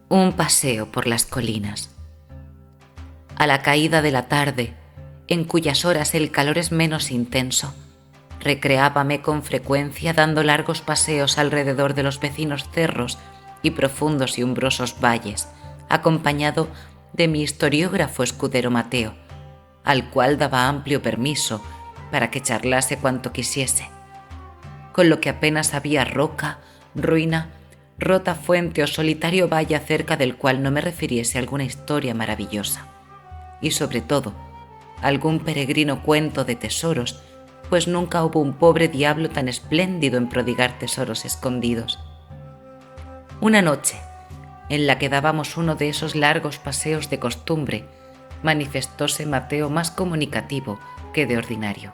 Un paseo por las colinas. A la caída de la tarde, en cuyas horas el calor es menos intenso, recreábame con frecuencia dando largos paseos alrededor de los vecinos cerros y profundos y umbrosos valles, acompañado de mi historiógrafo escudero Mateo, al cual daba amplio permiso para que charlase cuanto quisiese, con lo que apenas había roca, ruina, rota fuente o solitario valle acerca del cual no me refiriese alguna historia maravillosa. Y sobre todo, algún peregrino cuento de tesoros, pues nunca hubo un pobre diablo tan espléndido en prodigar tesoros escondidos. Una noche, en la que dábamos uno de esos largos paseos de costumbre, manifestóse Mateo más comunicativo que de ordinario.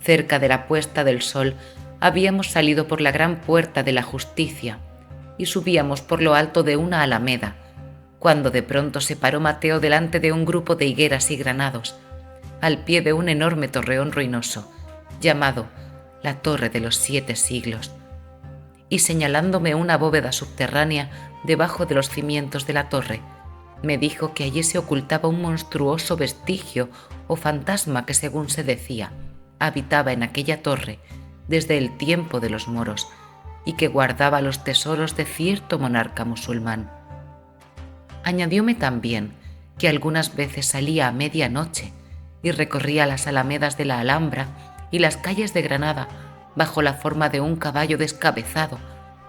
Cerca de la puesta del sol habíamos salido por la gran puerta de la Justicia y subíamos por lo alto de una alameda, cuando de pronto se paró Mateo delante de un grupo de higueras y granados, al pie de un enorme torreón ruinoso, llamado la Torre de los 7 Siglos, y señalándome una bóveda subterránea debajo de los cimientos de la torre, me dijo que allí se ocultaba un monstruoso vestigio o fantasma que, según se decía, habitaba en aquella torre desde el tiempo de los moros y que guardaba los tesoros de cierto monarca musulmán. Añadióme también que algunas veces salía a medianoche y recorría las alamedas de la Alhambra y las calles de Granada bajo la forma de un caballo descabezado,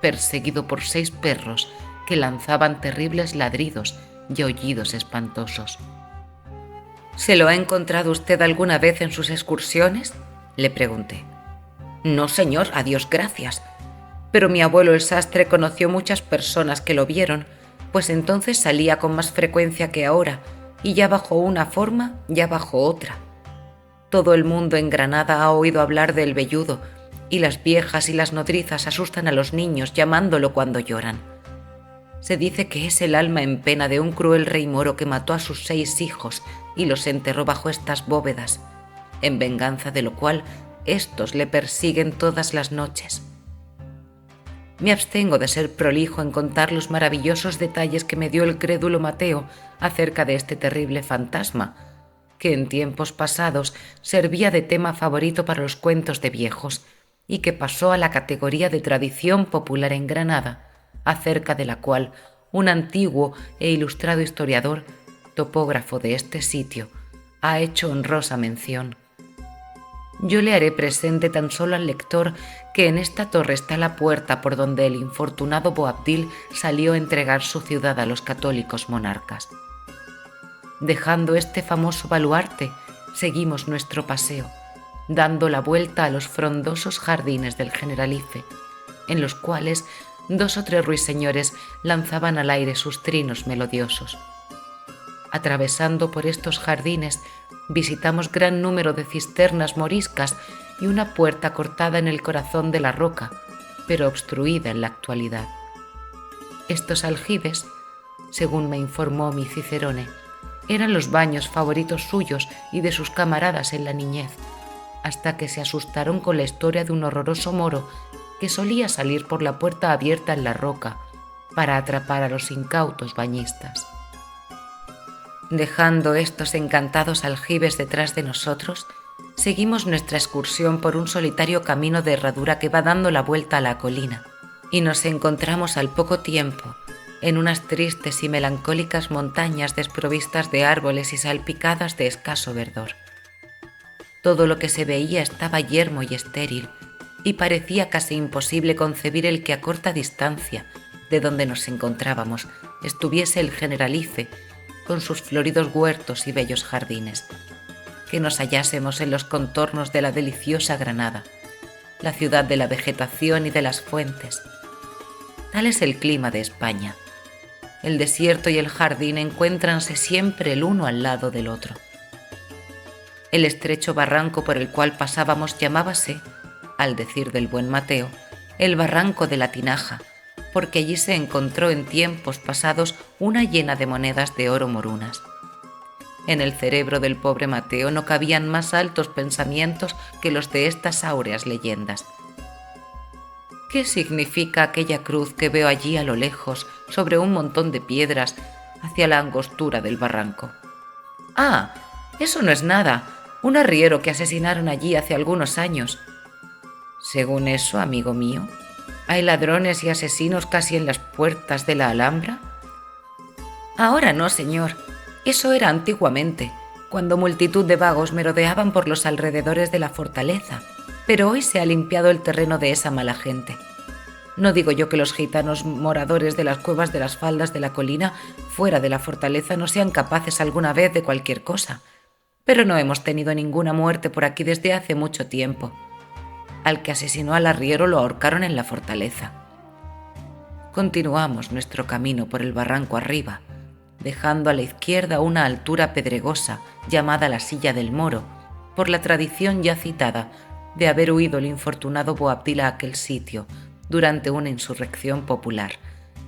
perseguido por 6 perros que lanzaban terribles ladridos y aullidos espantosos. ¿Se lo ha encontrado usted alguna vez en sus excursiones?, le pregunté. No, señor, a Dios gracias. Pero mi abuelo el sastre conoció muchas personas que lo vieron, pues entonces salía con más frecuencia que ahora, y ya bajo una forma, ya bajo otra. Todo el mundo en Granada ha oído hablar del velludo, y las viejas y las nodrizas asustan a los niños llamándolo cuando lloran. Se dice que es el alma en pena de un cruel rey moro que mató a sus 6 hijos y los enterró bajo estas bóvedas, en venganza de lo cual estos le persiguen todas las noches. Me abstengo de ser prolijo en contar los maravillosos detalles que me dio el crédulo Mateo acerca de este terrible fantasma, que en tiempos pasados servía de tema favorito para los cuentos de viejos y que pasó a la categoría de tradición popular en Granada, acerca de la cual un antiguo e ilustrado historiador, topógrafo de este sitio, ha hecho honrosa mención. Yo le haré presente tan solo al lector que en esta torre está la puerta por donde el infortunado Boabdil salió a entregar su ciudad a los católicos monarcas. Dejando este famoso baluarte, seguimos nuestro paseo, dando la vuelta a los frondosos jardines del Generalife, en los cuales 2 o 3 ruiseñores lanzaban al aire sus trinos melodiosos. Atravesando por estos jardines, visitamos gran número de cisternas moriscas y una puerta cortada en el corazón de la roca, pero obstruida en la actualidad. Estos aljibes, según me informó mi Cicerone, eran los baños favoritos suyos y de sus camaradas en la niñez, hasta que se asustaron con la historia de un horroroso moro que solía salir por la puerta abierta en la roca para atrapar a los incautos bañistas. Dejando estos encantados aljibes detrás de nosotros, seguimos nuestra excursión por un solitario camino de herradura que va dando la vuelta a la colina, y nos encontramos al poco tiempo en unas tristes y melancólicas montañas desprovistas de árboles y salpicadas de escaso verdor. Todo lo que se veía estaba yermo y estéril, y parecía casi imposible concebir el que a corta distancia de donde nos encontrábamos estuviese el Generalife, con sus floridos huertos y bellos jardines, que nos hallásemos en los contornos de la deliciosa Granada, la ciudad de la vegetación y de las fuentes. Tal es el clima de España. El desierto y el jardín encuéntranse siempre el uno al lado del otro. El estrecho barranco por el cual pasábamos llamábase, al decir del buen Mateo, el barranco de la Tinaja, porque allí se encontró en tiempos pasados una llena de monedas de oro morunas. En el cerebro del pobre Mateo no cabían más altos pensamientos que los de estas áureas leyendas. ¿Qué significa aquella cruz que veo allí a lo lejos sobre un montón de piedras hacia la angostura del barranco. «Ah, eso no es nada, un arriero que asesinaron allí hace algunos años». «Según eso, amigo mío, ¿hay ladrones y asesinos casi en las puertas de la Alhambra?» «Ahora no, señor. Eso era antiguamente, cuando multitud de vagos merodeaban por los alrededores de la fortaleza, pero hoy se ha limpiado el terreno de esa mala gente. No digo yo que los gitanos moradores de las cuevas de las faldas de la colina fuera de la fortaleza no sean capaces alguna vez de cualquier cosa, pero no hemos tenido ninguna muerte por aquí desde hace mucho tiempo. Al que asesinó al arriero lo ahorcaron en la fortaleza». Continuamos nuestro camino por el barranco arriba, dejando a la izquierda una altura pedregosa llamada la Silla del Moro, por la tradición ya citada de haber huido el infortunado Boabdil a aquel sitio durante una insurrección popular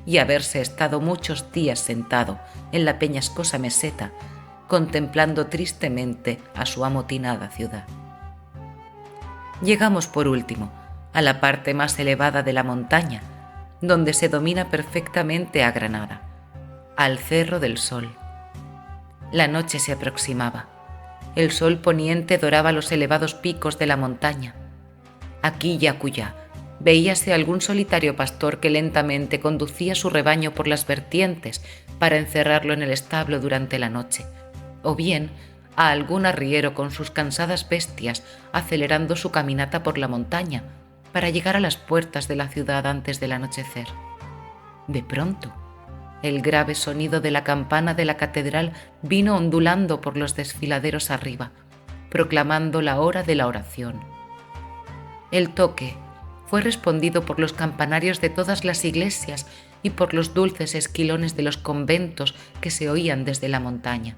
y haberse estado muchos días sentado en la peñascosa meseta contemplando tristemente a su amotinada ciudad. Llegamos por último a la parte más elevada de la montaña, donde se domina perfectamente a Granada, al Cerro del Sol. La noche se aproximaba. El sol poniente doraba los elevados picos de la montaña. Aquí y acullá veíase algún solitario pastor que lentamente conducía su rebaño por las vertientes para encerrarlo en el establo durante la noche, o bien a algún arriero con sus cansadas bestias acelerando su caminata por la montaña para llegar a las puertas de la ciudad antes del anochecer. De pronto, el grave sonido de la campana de la catedral vino ondulando por los desfiladeros arriba, proclamando la hora de la oración. El toque fue respondido por los campanarios de todas las iglesias y por los dulces esquilones de los conventos que se oían desde la montaña.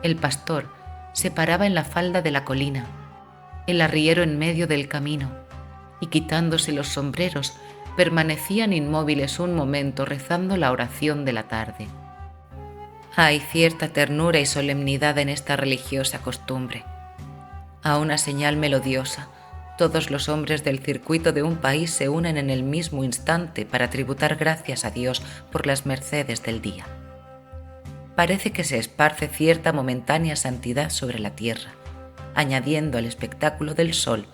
El pastor se paraba en la falda de la colina, el arriero en medio del camino, y quitándose los sombreros, permanecían inmóviles un momento rezando la oración de la tarde. Hay cierta ternura y solemnidad en esta religiosa costumbre. A una señal melodiosa, todos los hombres del circuito de un país se unen en el mismo instante para tributar gracias a Dios por las mercedes del día. Parece que se esparce cierta momentánea santidad sobre la tierra, añadiendo al espectáculo del sol,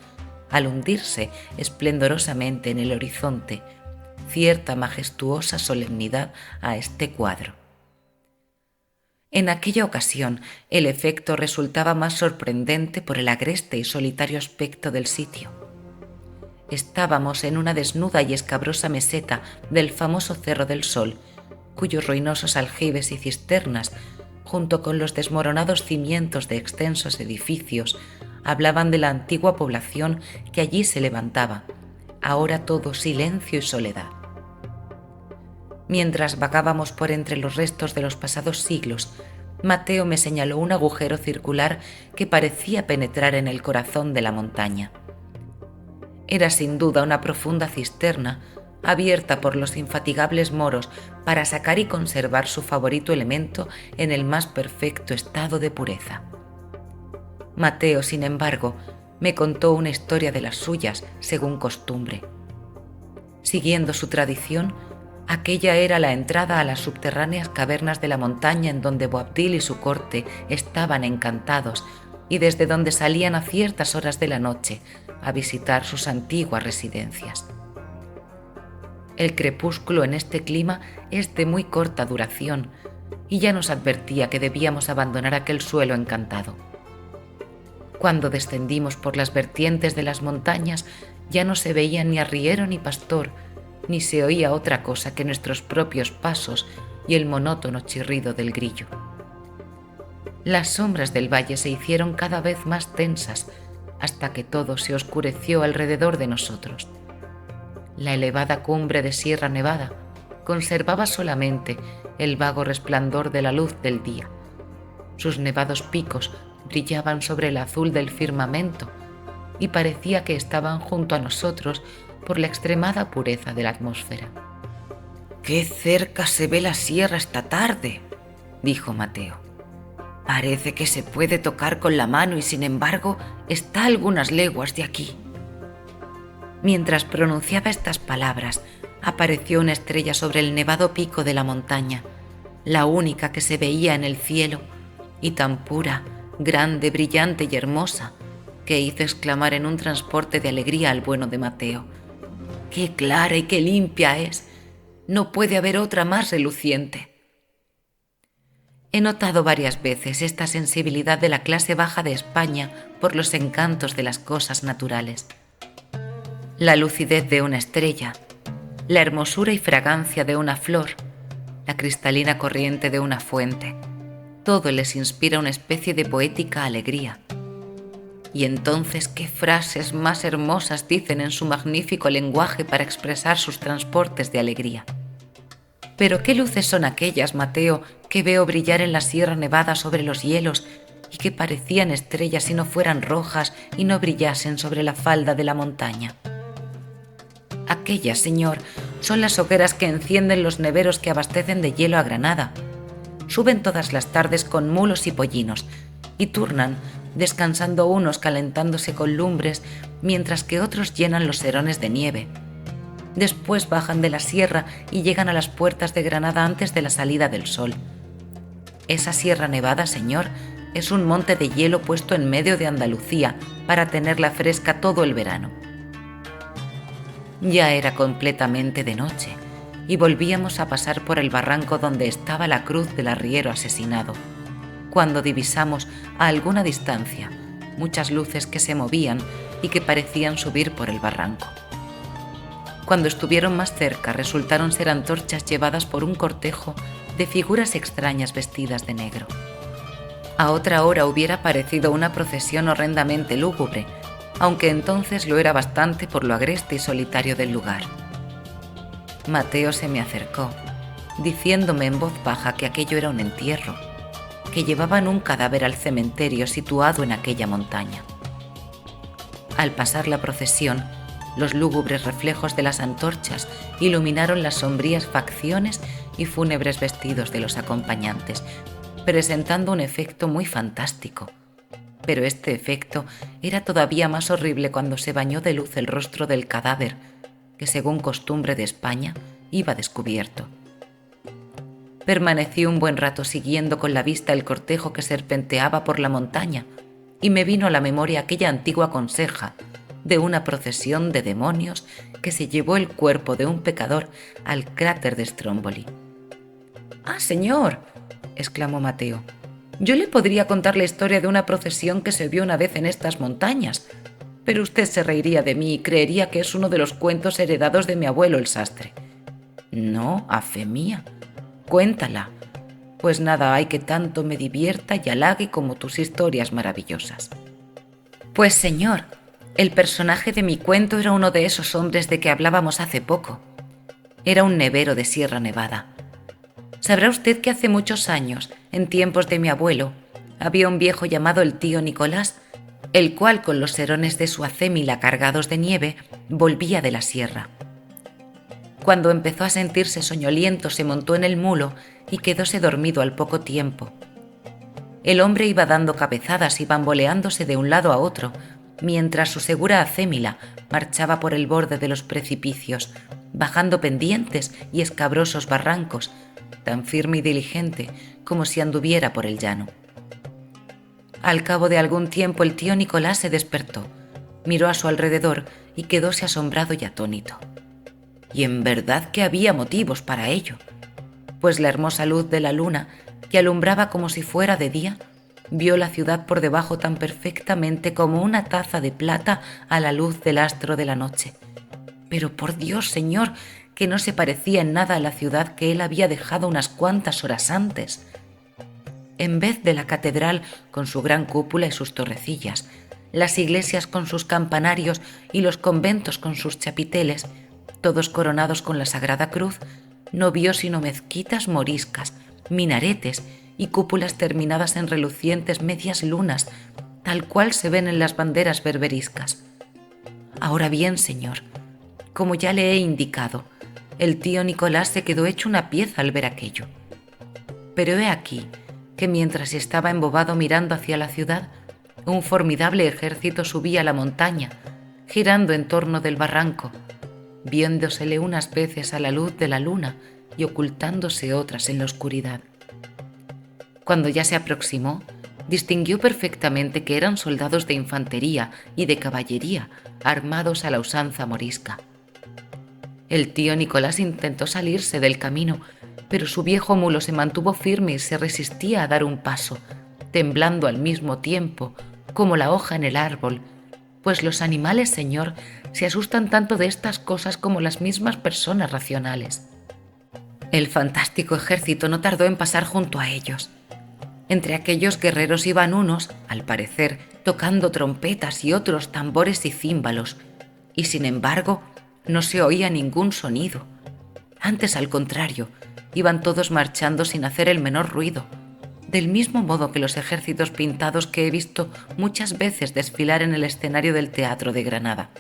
al hundirse esplendorosamente en el horizonte, cierta majestuosa solemnidad a este cuadro. En aquella ocasión el efecto resultaba más sorprendente por el agreste y solitario aspecto del sitio. Estábamos en una desnuda y escabrosa meseta del famoso Cerro del Sol, cuyos ruinosos aljibes y cisternas, junto con los desmoronados cimientos de extensos edificios, hablaban de la antigua población que allí se levantaba, ahora todo silencio y soledad. Mientras vagábamos por entre los restos de los pasados siglos, Mateo me señaló un agujero circular que parecía penetrar en el corazón de la montaña. Era sin duda una profunda cisterna, abierta por los infatigables moros para sacar y conservar su favorito elemento en el más perfecto estado de pureza. Mateo, sin embargo, me contó una historia de las suyas, según costumbre. Siguiendo su tradición, aquella era la entrada a las subterráneas cavernas de la montaña en donde Boabdil y su corte estaban encantados y desde donde salían a ciertas horas de la noche a visitar sus antiguas residencias. El crepúsculo en este clima es de muy corta duración y ya nos advertía que debíamos abandonar aquel suelo encantado. Cuando descendimos por las vertientes de las montañas ya no se veía ni arriero ni pastor, ni se oía otra cosa que nuestros propios pasos y el monótono chirrido del grillo. Las sombras del valle se hicieron cada vez más tensas hasta que todo se oscureció alrededor de nosotros. La elevada cumbre de Sierra Nevada conservaba solamente el vago resplandor de la luz del día. Sus nevados picos brillaban sobre el azul del firmamento y parecía que estaban junto a nosotros por la extremada pureza de la atmósfera. «¡Qué cerca se ve la sierra esta tarde!», dijo Mateo. «Parece que se puede tocar con la mano y sin embargo está a algunas leguas de aquí». Mientras pronunciaba estas palabras, apareció una estrella sobre el nevado pico de la montaña, la única que se veía en el cielo, y tan pura, grande, brillante y hermosa, que hizo exclamar en un transporte de alegría al bueno de Mateo: ¡qué clara y qué limpia es! No puede haber otra más reluciente. He notado varias veces esta sensibilidad de la clase baja de España por los encantos de las cosas naturales. La lucidez de una estrella, la hermosura y fragancia de una flor, la cristalina corriente de una fuente, todo les inspira una especie de poética alegría. Y entonces, ¿qué frases más hermosas dicen en su magnífico lenguaje para expresar sus transportes de alegría? Pero qué luces son aquellas, Mateo, que veo brillar en la Sierra Nevada sobre los hielos y que parecían estrellas si no fueran rojas y no brillasen sobre la falda de la montaña. Aquellas, señor, son las hogueras que encienden los neveros que abastecen de hielo a Granada. Suben todas las tardes con mulos y pollinos y turnan, descansando unos calentándose con lumbres, mientras que otros llenan los serones de nieve. Después bajan de la sierra y llegan a las puertas de Granada antes de la salida del sol. Esa Sierra Nevada, señor, es un monte de hielo puesto en medio de Andalucía para tenerla fresca todo el verano. Ya era completamente de noche y volvíamos a pasar por el barranco donde estaba la cruz del arriero asesinado, cuando divisamos a alguna distancia muchas luces que se movían y que parecían subir por el barranco. Cuando estuvieron más cerca, resultaron ser antorchas llevadas por un cortejo de figuras extrañas vestidas de negro. A otra hora hubiera parecido una procesión horrendamente lúgubre, aunque entonces lo era bastante por lo agreste y solitario del lugar. Mateo se me acercó, diciéndome en voz baja que aquello era un entierro, que llevaban un cadáver al cementerio situado en aquella montaña. Al pasar la procesión, los lúgubres reflejos de las antorchas iluminaron las sombrías facciones y fúnebres vestidos de los acompañantes, presentando un efecto muy fantástico. Pero este efecto era todavía más horrible cuando se bañó de luz el rostro del cadáver, que según costumbre de España iba descubierto. Permanecí un buen rato siguiendo con la vista el cortejo que serpenteaba por la montaña, y me vino a la memoria aquella antigua conseja de una procesión de demonios que se llevó el cuerpo de un pecador al cráter de Stromboli. «¡Ah, señor!», exclamó Mateo. «Yo le podría contar la historia de una procesión que se vio una vez en estas montañas, pero usted se reiría de mí y creería que es uno de los cuentos heredados de mi abuelo el sastre». «No, a fe mía, cuéntala, pues nada hay que tanto me divierta y halague como tus historias maravillosas». «Pues, señor, el personaje de mi cuento era uno de esos hombres de que hablábamos hace poco. Era un nevero de Sierra Nevada. Sabrá usted que hace muchos años, en tiempos de mi abuelo, había un viejo llamado el tío Nicolás, el cual con los serones de su acémila cargados de nieve volvía de la sierra. Cuando empezó a sentirse soñoliento se montó en el mulo y quedóse dormido al poco tiempo. El hombre iba dando cabezadas y bamboleándose de un lado a otro, mientras su segura acémila marchaba por el borde de los precipicios, bajando pendientes y escabrosos barrancos, tan firme y diligente como si anduviera por el llano. Al cabo de algún tiempo el tío Nicolás se despertó, miró a su alrededor y quedóse asombrado y atónito. Y en verdad que había motivos para ello, pues la hermosa luz de la luna, que alumbraba como si fuera de día, vio la ciudad por debajo tan perfectamente como una taza de plata a la luz del astro de la noche. Pero por Dios, señor, que no se parecía en nada a la ciudad que él había dejado unas cuantas horas antes. En vez de la catedral con su gran cúpula y sus torrecillas, las iglesias con sus campanarios y los conventos con sus chapiteles, todos coronados con la Sagrada Cruz, no vio sino mezquitas moriscas, minaretes y cúpulas terminadas en relucientes medias lunas, tal cual se ven en las banderas berberiscas. Ahora bien, señor, como ya le he indicado, el tío Nicolás se quedó hecho una pieza al ver aquello. Pero he aquí que mientras estaba embobado mirando hacia la ciudad, un formidable ejército subía la montaña, girando en torno del barranco, viéndosele unas veces a la luz de la luna y ocultándose otras en la oscuridad. Cuando ya se aproximó, distinguió perfectamente que eran soldados de infantería y de caballería armados a la usanza morisca. El tío Nicolás intentó salirse del camino, pero su viejo mulo se mantuvo firme y se resistía a dar un paso, temblando al mismo tiempo como la hoja en el árbol, pues los animales, señor, se asustan tanto de estas cosas como las mismas personas racionales. El fantástico ejército no tardó en pasar junto a ellos. Entre aquellos guerreros iban unos, al parecer, tocando trompetas y otros tambores y címbalos, y sin embargo no se oía ningún sonido. Antes, al contrario, iban todos marchando sin hacer el menor ruido, del mismo modo que los ejércitos pintados que he visto muchas veces desfilar en el escenario del Teatro de Granada,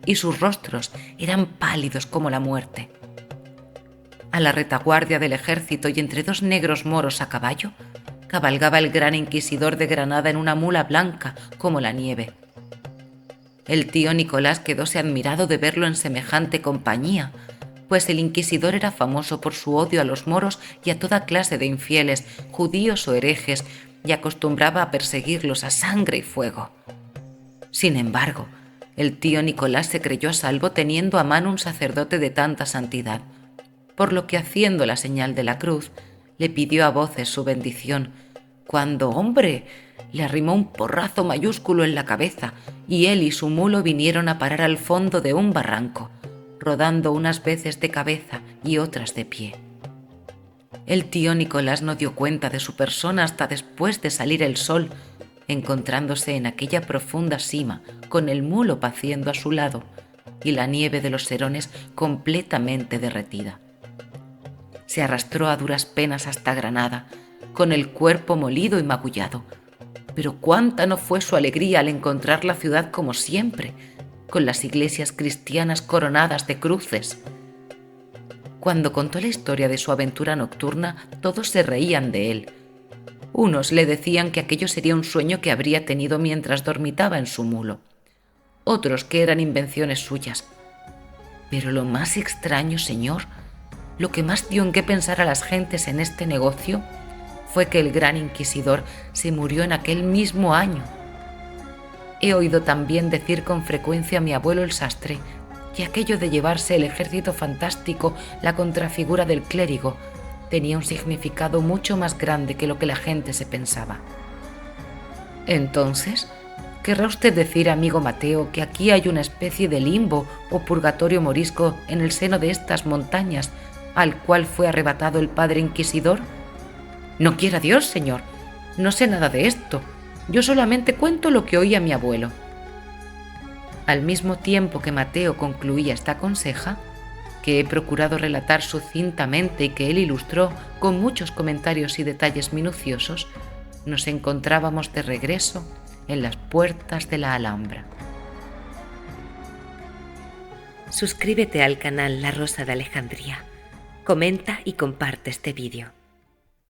y sus rostros eran pálidos como la muerte. A la retaguardia del ejército y entre dos negros moros a caballo, cabalgaba el gran inquisidor de Granada en una mula blanca como la nieve. El tío Nicolás quedóse admirado de verlo en semejante compañía, pues el inquisidor era famoso por su odio a los moros y a toda clase de infieles, judíos o herejes, y acostumbraba a perseguirlos a sangre y fuego. Sin embargo, el tío Nicolás se creyó a salvo teniendo a mano un sacerdote de tanta santidad, por lo que, haciendo la señal de la cruz, le pidió a voces su bendición, cuando, ¡hombre!, le arrimó un porrazo mayúsculo en la cabeza y él y su mulo vinieron a parar al fondo de un barranco, rodando unas veces de cabeza y otras de pie. El tío Nicolás no dio cuenta de su persona hasta después de salir el sol, encontrándose en aquella profunda sima con el mulo paciendo a su lado y la nieve de los serones completamente derretida. Se arrastró a duras penas hasta Granada, con el cuerpo molido y magullado, pero cuánta no fue su alegría al encontrar la ciudad como siempre, con las iglesias cristianas coronadas de cruces. Cuando contó la historia de su aventura nocturna, todos se reían de él. Unos le decían que aquello sería un sueño que habría tenido mientras dormitaba en su mulo, otros que eran invenciones suyas. Pero lo más extraño, señor, lo que más dio en qué pensar a las gentes en este negocio, fue que el gran inquisidor se murió en aquel mismo año. He oído también decir con frecuencia a mi abuelo el sastre que aquello de llevarse el ejército fantástico la contrafigura del clérigo tenía un significado mucho más grande que lo que la gente se pensaba. Entonces, ¿querrá usted decir, amigo Mateo, que aquí hay una especie de limbo o purgatorio morisco en el seno de estas montañas al cual fue arrebatado el padre inquisidor? No quiera Dios, señor, no sé nada de esto. Yo solamente cuento lo que oí a mi abuelo. Al mismo tiempo que Mateo concluía esta conseja, que he procurado relatar sucintamente y que él ilustró con muchos comentarios y detalles minuciosos, nos encontrábamos de regreso en las puertas de la Alhambra. Suscríbete al canal La Rosa de Alejandría, comenta y comparte este vídeo.